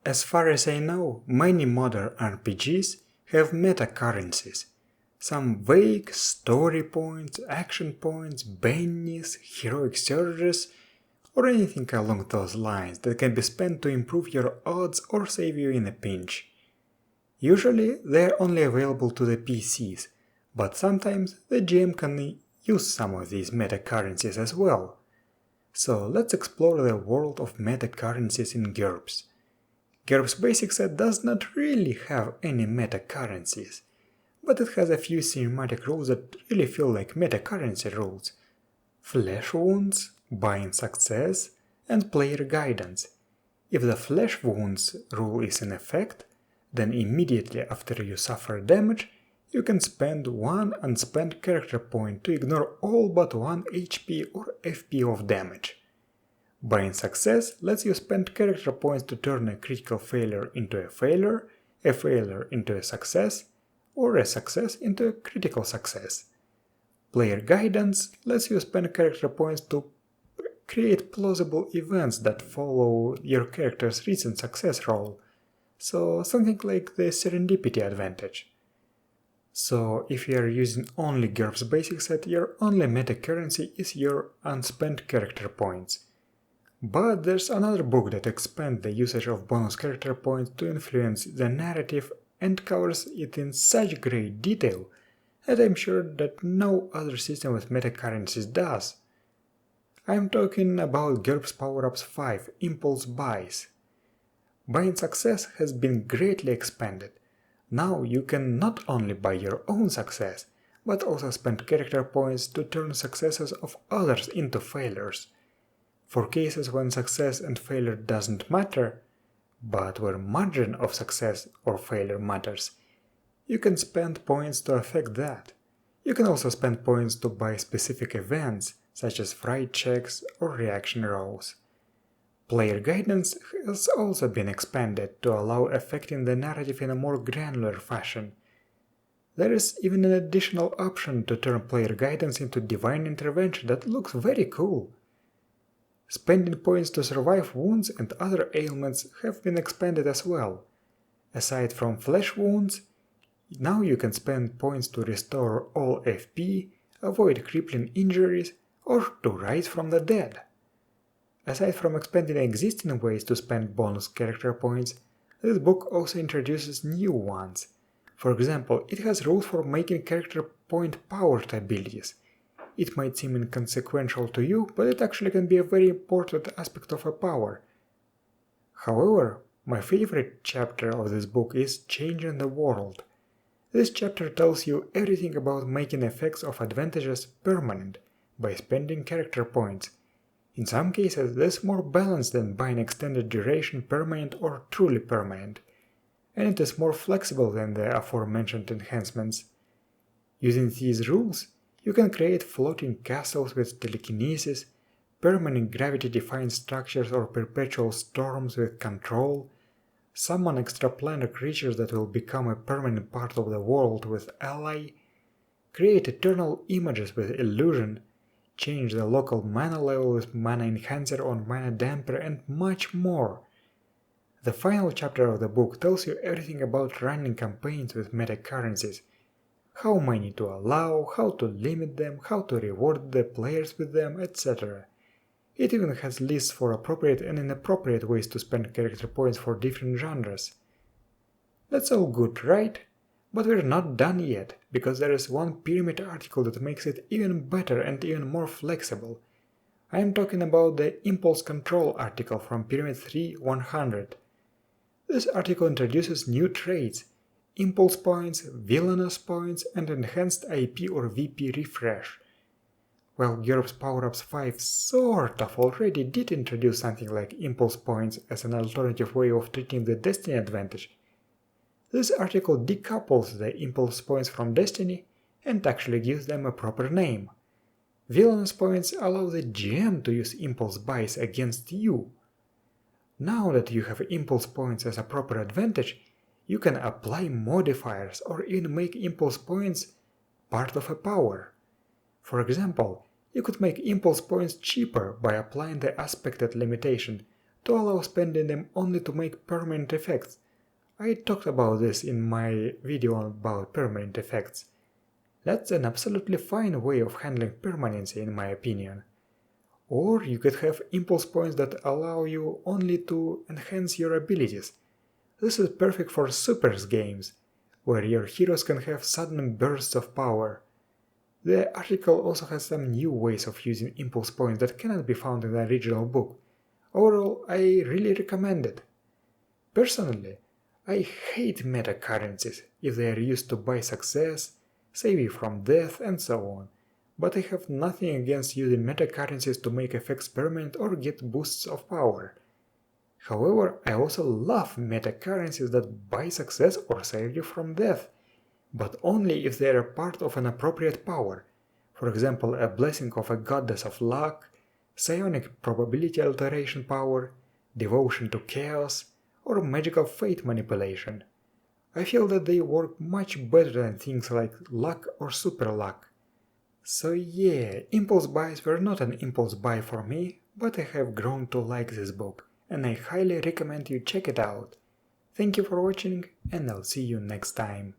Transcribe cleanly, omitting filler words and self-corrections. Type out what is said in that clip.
As far as I know, many modern RPGs have meta-currencies. Some vague story points, action points, bennies, heroic surges, or anything along those lines that can be spent to improve your odds or save you in a pinch. Usually they're only available to the PCs, but sometimes the GM can use some of these meta-currencies as well. So let's explore the world of meta-currencies in GURPS. GURPS Basic Set does not really have any meta-currencies, but it has a few cinematic rules that really feel like meta-currency rules. Flesh wounds, buying success, and player guidance. If the flesh wounds rule is in effect, then immediately after you suffer damage, you can spend one unspent character point to ignore all but 1 HP or FP of damage. Buying success lets you spend character points to turn a critical failure into a failure into a success, or a success into a critical success. Player guidance lets you spend character points to create plausible events that follow your character's recent success roll, so something like the serendipity advantage. So if you are using only GURPS Basic Set, your only meta currency is your unspent character points. But there's another book that expands the usage of bonus character points to influence the narrative and covers it in such great detail that I'm sure that no other system with meta currencies does. I'm talking about GURPS Power-Ups 5 Impulse Buys. Buying success has been greatly expanded. Now you can not only buy your own success, but also spend character points to turn successes of others into failures. For cases when success and failure doesn't matter, but where margin of success or failure matters, you can spend points to affect that. You can also spend points to buy specific events, such as fright checks or reaction rolls. Player guidance has also been expanded to allow affecting the narrative in a more granular fashion. There is even an additional option to turn player guidance into divine intervention that looks very cool. Spending points to survive wounds and other ailments have been expanded as well. Aside from flesh wounds, now you can spend points to restore all FP, avoid crippling injuries, or to rise from the dead. Aside from expanding existing ways to spend bonus character points, this book also introduces new ones. For example, it has rules for making character point powered abilities. It might seem inconsequential to you, but it actually can be a very important aspect of a power. However, my favorite chapter of this book is Changing the World. This chapter tells you everything about making effects of advantages permanent by spending character points. In some cases, this is more balanced than buying extended duration permanent or truly permanent, and it is more flexible than the aforementioned enhancements. Using these rules, you can create floating castles with telekinesis, permanent gravity-defying structures or perpetual storms with control, summon extraplanar creatures that will become a permanent part of the world with ally, create eternal images with illusion, change the local mana level with mana enhancer or mana damper, and much more. The final chapter of the book tells you everything about running campaigns with meta currencies, how many to allow, how to limit them, how to reward the players with them, etc. It even has lists for appropriate and inappropriate ways to spend character points for different genres. That's all good, right? But we're not done yet, because there is one Pyramid article that makes it even better and even more flexible. I am talking about the Impulse Control article from Pyramid 3.100. This article introduces new traits, Impulse points, Villainous points, and Enhanced IP or VP refresh. While GURPS Power-Ups 5 sort of already did introduce something like Impulse points as an alternative way of treating the Destiny advantage, this article decouples the Impulse points from Destiny and actually gives them a proper name. Villainous points allow the GM to use Impulse buys against you. Now that you have Impulse points as a proper advantage, you can apply modifiers or even make Impulse points part of a power. For example, you could make Impulse points cheaper by applying the aspected limitation to allow spending them only to make permanent effects. I talked about this in my video about permanent effects. That's an absolutely fine way of handling permanency in my opinion. Or you could have impulse points that allow you only to enhance your abilities. This is perfect for supers games, where your heroes can have sudden bursts of power. The article also has some new ways of using impulse points that cannot be found in the original book. Overall, I really recommend it. Personally, I hate meta-currencies if they are used to buy success, save you from death, and so on, but I have nothing against using meta-currencies to make effects permanent or get boosts of power. However, I also love meta-currencies that buy success or save you from death, but only if they are part of an appropriate power, for example a blessing of a goddess of luck, psionic probability alteration power, devotion to chaos, or magical fate manipulation. I feel that they work much better than things like luck or super luck. So yeah, impulse buys were not an impulse buy for me, but I have grown to like this book, and I highly recommend you check it out. Thank you for watching, and I'll see you next time.